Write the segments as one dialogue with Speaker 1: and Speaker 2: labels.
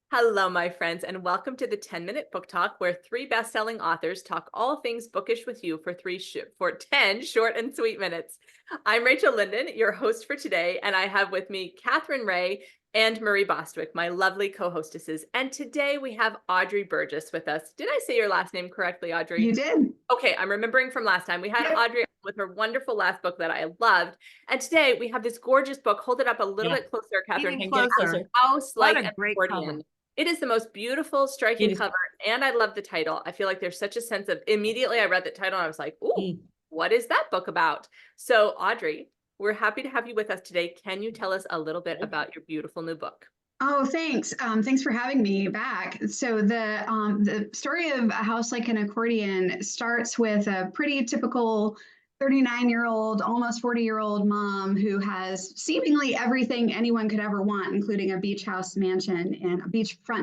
Speaker 1: Hello, my friends, and welcome to the 10-minute book talk, where three best-selling authors talk all things bookish with you for 10 short and sweet minutes. I'm Rachel Linden, your host for today, and I have with me Katherine Reay and Marie Bostwick, my lovely co-hostesses. And today we have Audrey Burges with us. Did I say your last name correctly, Audrey?
Speaker 2: You did.
Speaker 1: Okay, I'm remembering from last time. We had Audrey with her wonderful last book that I loved. And today we have this gorgeous book. Hold it up a little bit closer, Katherine.
Speaker 3: Even closer.
Speaker 1: House
Speaker 3: What
Speaker 1: like
Speaker 3: a
Speaker 1: an
Speaker 3: great
Speaker 1: accordion.
Speaker 3: cover.
Speaker 1: It is the most beautiful, striking cover, and I love the title. I feel like there's such a sense of, immediately I read the title and I was like, ooh, what is that book about? So Audrey, we're happy to have you with us today. Can you tell us a little bit about your beautiful new book?
Speaker 2: Oh, thanks. Thanks for having me back. So the story of A House Like an Accordion starts with a pretty typical 39-year-old, almost 40-year-old mom who has seemingly everything anyone could ever want, including a beachfront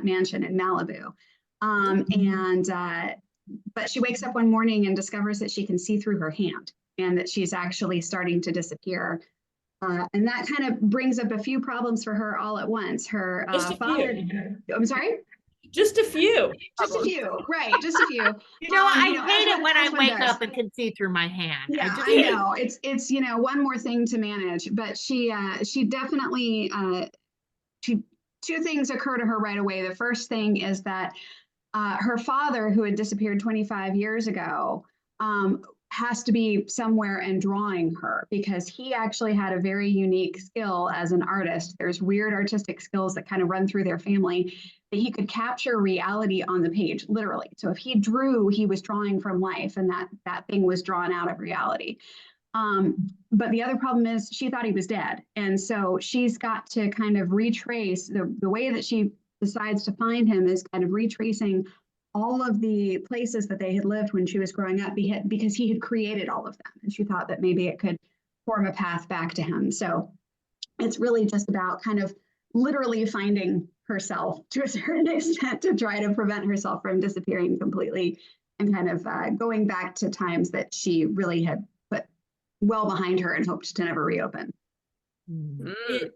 Speaker 2: mansion in Malibu. But she wakes up one morning and discovers that she can see through her hand and that she's actually starting to disappear. And that kind of brings up a few problems for her all at once. Her father, I'm sorry?
Speaker 3: Just a few.
Speaker 2: Just a few, right, just a few.
Speaker 3: I hate it when I wake up and can see through my hand.
Speaker 2: Yeah, I know. It's one more thing to manage, but she definitely, two things occur to her right away. The first thing is that her father, who had disappeared 25 years ago, has to be somewhere and drawing her, because he actually had a very unique skill as an artist. There's weird artistic skills that kind of run through their family, that he could capture reality on the page, literally. So if he drew, he was drawing from life, and that thing was drawn out of reality. But the other problem is she thought he was dead. And so she's got to kind of retrace the way that she decides to find him is kind of retracing all of the places that they had lived when she was growing up, because he had created all of them. And she thought that maybe it could form a path back to him. So it's really just about kind of literally finding herself to a certain extent to try to prevent herself from disappearing completely, and kind of going back to times that she really had put well behind her and hoped to never reopen.
Speaker 3: It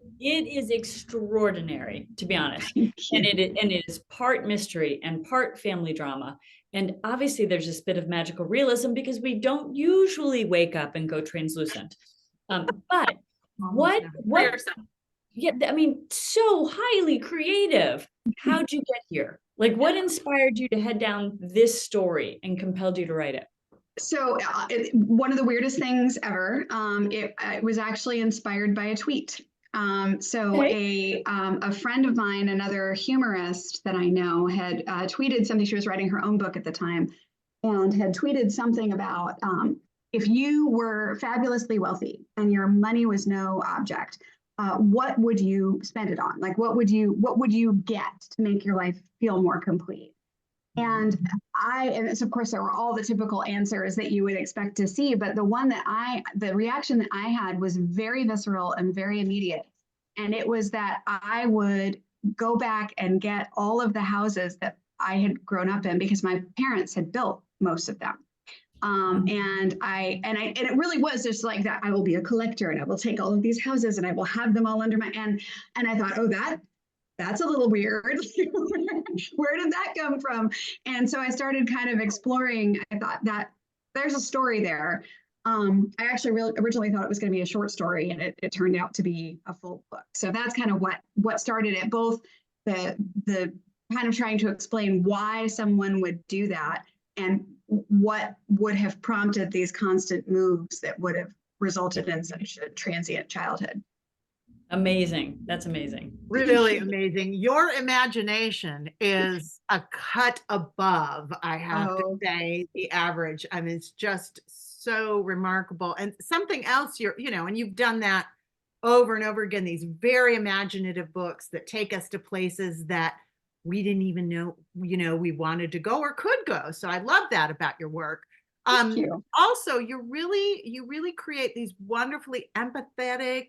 Speaker 3: is extraordinary, to be honest. And it is part mystery and part family drama. And obviously there's this bit of magical realism, because we don't usually wake up and go translucent. But what yeah, I mean, so highly creative. How'd you get here? Like, what inspired you to head down this story and compelled you to write it?
Speaker 2: So one of the weirdest things ever, it was actually inspired by a tweet. A friend of mine, another humorist that I know, had tweeted something. She was writing her own book at the time, and had tweeted something about if you were fabulously wealthy and your money was no object, what would you spend it on? Like, what would you get to make your life feel more complete? And of course, there were all the typical answers that you would expect to see, but the reaction that I had was very visceral and very immediate. And it was that I would go back and get all of the houses that I had grown up in, because my parents had built most of them. And it really was just like that. I will be a collector, and I will take all of these houses, and I will have them all under my, and I thought, oh, that's a little weird. Where did that come from? And so I started kind of exploring. I thought that there's a story there. I actually originally thought it was going to be a short story, and it turned out to be a full book. So that's kind of what started it, both the kind of trying to explain why someone would do that, and what would have prompted these constant moves that would have resulted in such a transient childhood.
Speaker 3: Amazing. That's amazing.
Speaker 4: Really amazing. Your imagination is a cut above, I have to say, the average. I mean, it's just so remarkable. And something else and you've done that over and over again, these very imaginative books that take us to places that we didn't even know, we wanted to go or could go. So I love that about your work.
Speaker 2: Thank you.
Speaker 4: Also, you really create these wonderfully empathetic,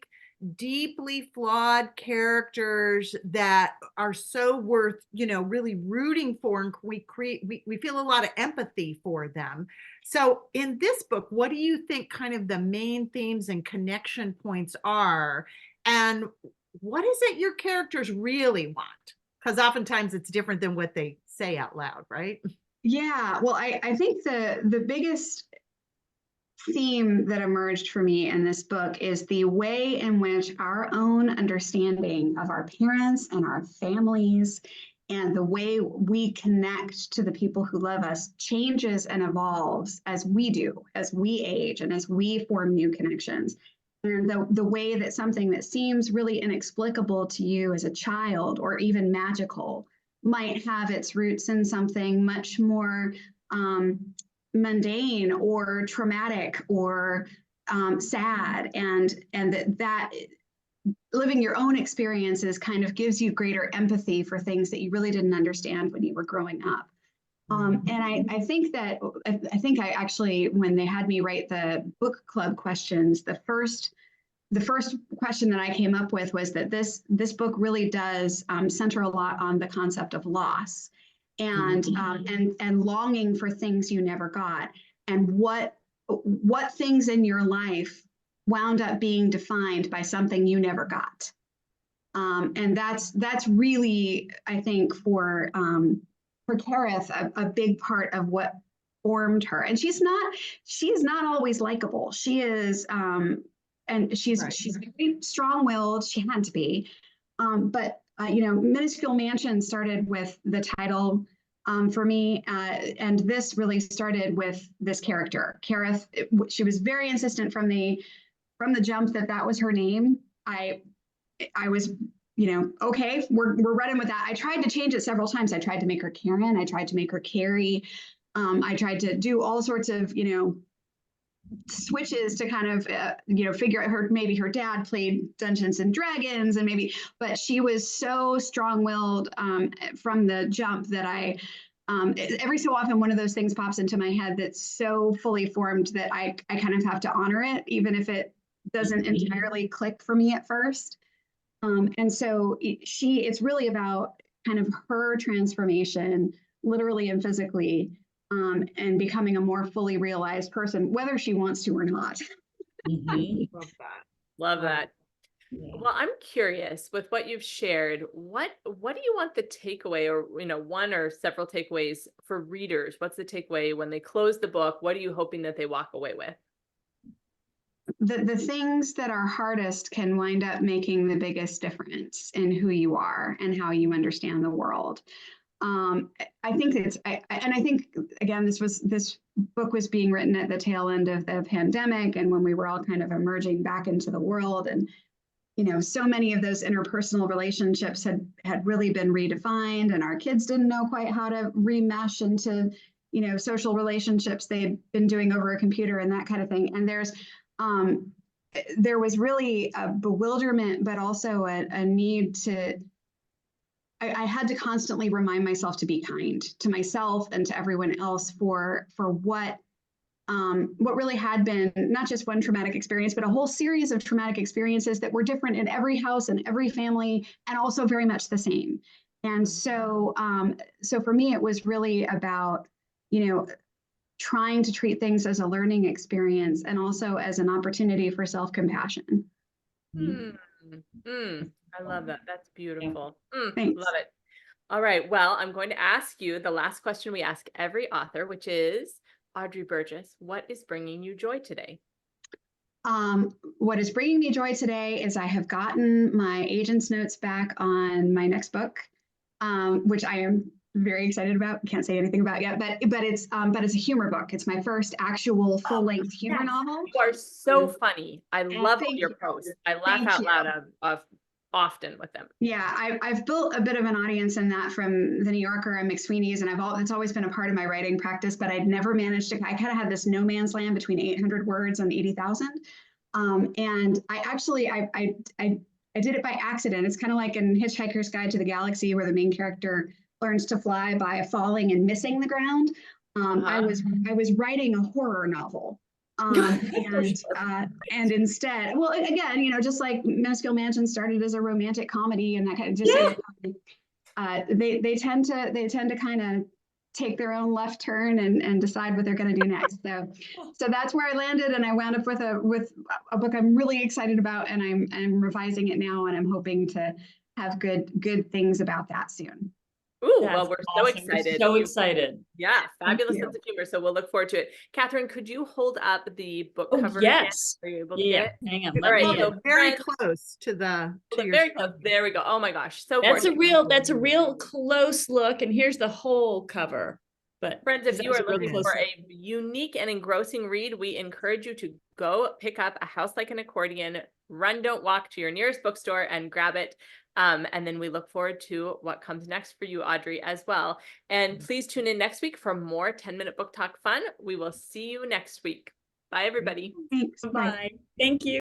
Speaker 4: deeply flawed characters that are so worth, really rooting for, and we feel a lot of empathy for them. So in this book, what do you think kind of the main themes and connection points are, and what is it your characters really want? Because oftentimes it's different than what they say out loud, right?
Speaker 2: Yeah, well, I think the biggest theme that emerged for me in this book is the way in which our own understanding of our parents and our families and the way we connect to the people who love us changes and evolves as we do, as we age and as we form new connections. And the way that something that seems really inexplicable to you as a child or even magical might have its roots in something much more mundane or traumatic or sad, and that living your own experiences kind of gives you greater empathy for things that you really didn't understand when you were growing up. And I think I actually, when they had me write the book club questions, the first question that I came up with was that this book really does center a lot on the concept of loss and longing for things you never got, and what things in your life wound up being defined by something you never got. And that's really, I think, for Kerith, a big part of what formed her. And she's not always likable. She is, and she's very strong-willed. She had to be, but Minuscule Mansion started with the title for me, and this really started with this character, Kerith. She was very insistent from the jump that was her name. I was, okay, we're running with that. I tried to change it several times. I tried to make her Karen. I tried to make her Carrie. I tried to do all sorts of, switches to kind of, figure out maybe her dad played Dungeons and Dragons and but she was so strong-willed from the jump that every so often one of those things pops into my head that's so fully formed that I kind of have to honor it, even if it doesn't entirely click for me at first. And so it's really about kind of her transformation, literally and physically, and becoming a more fully realized person, whether she wants to or not.
Speaker 4: Love that.
Speaker 1: Love that. Yeah. Well, I'm curious with what you've shared, what do you want the takeaway, or one or several takeaways for readers? What's the takeaway when they close the book? What are you hoping that they walk away with?
Speaker 2: The things that are hardest can wind up making the biggest difference in who you are and how you understand the world. I think I think again, this book was being written at the tail end of the pandemic, and when we were all kind of emerging back into the world, and so many of those interpersonal relationships had really been redefined, and our kids didn't know quite how to remesh into social relationships they had been doing over a computer and that kind of thing. And there was really a bewilderment, but also a need to. I had to constantly remind myself to be kind to myself and to everyone else for what really had been not just one traumatic experience, but a whole series of traumatic experiences that were different in every house and every family, and also very much the same. And so for me, it was really about, trying to treat things as a learning experience and also as an opportunity for self-compassion.
Speaker 1: I love that. That's beautiful.
Speaker 2: Thanks.
Speaker 1: Love it. All right. Well, I'm going to ask you the last question we ask every author, which is, Audrey Burges, what is bringing you joy today?
Speaker 2: What is bringing me joy today is I have gotten my agent's notes back on my next book, which I am very excited about. Can't say anything about yet, but it's a humor book. It's my first actual full-length humor novel.
Speaker 1: You are so funny. I love all your posts. I laugh out loud often with them.
Speaker 2: Yeah, I've built a bit of an audience in that from the New Yorker and McSweeney's, and it's always been a part of my writing practice, but I'd never managed to. I kind of had this no man's land between 800 words and 80,000, and I did it by accident. It's kind of like in Hitchhiker's Guide to the Galaxy, where the main character learns to fly by falling and missing the ground. I was writing a horror novel. And instead, well, again, just like Minuscule Mansion started as a romantic comedy, and that kind of just they tend to kind of take their own left turn and decide what they're going to do next. So that's where I landed, and I wound up with a book I'm really excited about, and I'm revising it now, and I'm hoping to have good things about that soon.
Speaker 1: Ooh,
Speaker 3: That's
Speaker 1: well, we're so
Speaker 3: awesome. We're
Speaker 1: excited.
Speaker 3: so
Speaker 1: You-
Speaker 3: excited.
Speaker 1: Yeah, fabulous
Speaker 2: you.
Speaker 1: sense of humor. So we'll look forward to it. Katherine, could you hold up the book
Speaker 3: Oh,
Speaker 1: cover again?
Speaker 3: yes.
Speaker 1: Are you able to
Speaker 3: Yeah.
Speaker 1: get it?
Speaker 3: Hang on.
Speaker 1: All
Speaker 3: Let
Speaker 1: right,
Speaker 3: me.
Speaker 1: so
Speaker 4: very
Speaker 1: friends-
Speaker 4: close to the
Speaker 1: Hold
Speaker 4: to
Speaker 1: up,
Speaker 4: your
Speaker 1: very close. There we go. Oh my gosh, so
Speaker 3: That's
Speaker 1: gorgeous.
Speaker 3: a real close look. And here's the whole cover. But
Speaker 1: Friends, if
Speaker 3: that
Speaker 1: you
Speaker 3: was
Speaker 1: are
Speaker 3: a real
Speaker 1: looking
Speaker 3: close
Speaker 1: for
Speaker 3: look.
Speaker 1: a unique and engrossing read, we encourage you to go pick up A House Like an Accordion, run, don't walk to your nearest bookstore and grab it. And then we look forward to what comes next for you, Audrey, as well. And please tune in next week for more 10-minute book talk fun. We will see you next week. Bye, everybody.
Speaker 2: Thanks. Bye.
Speaker 3: Bye. Thank you.